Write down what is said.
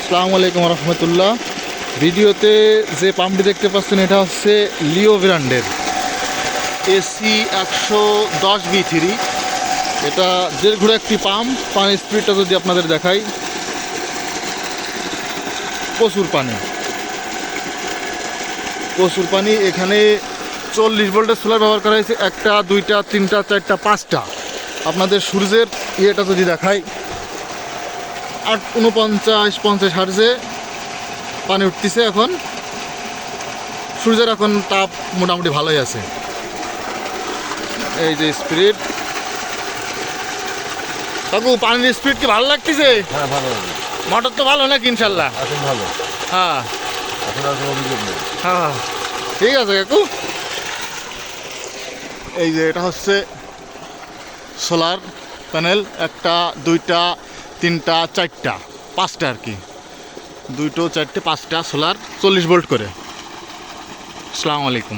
আসসালামু আলাইকুম রহমতুল্লাহ। ভিডিওতে যে পাম্পটি দেখতে পাচ্ছেন এটা হচ্ছে লিও ব্র্যান্ডের AC 110B3। এটা দেড় ঘুরে একটি পাম্প। পানির স্পিডটা যদি আপনাদের দেখাই, প্রচুর পানি। এখানে 40 ভোল্টের সোলার ব্যবহার করা হয়েছে। একটা, দুইটা, তিনটা, চারটা, পাঁচটা। আপনাদের সূর্যের ইয়েটা যদি দেখাই, 49-50 হার্জে পানি উঠতেছে। এখন সূর্যের এখন তাপ মোটামুটি ভালোই আছে। এই যে স্পিড, কাকু পানির স্পিড কি ভালো লাগতেছে? হ্যাঁ, ভালো লাগে। মোটর তো ভালো নাকি? ইনশাল্লাহ এখন ভালো, হ্যাঁ এখন আর কোনো অভিযোগ নেই। হ্যাঁ, ঠিক আছে কাকু। এই যে এটা হচ্ছে সোলার প্যানেল। একটা, দুইটা, তিনটা, চারটা, পাঁচটা আর কি। দুইটো, চারটে, পাঁচটা সোলার, 40 ভোল্ট করে। আসসালামু আলাইকুম।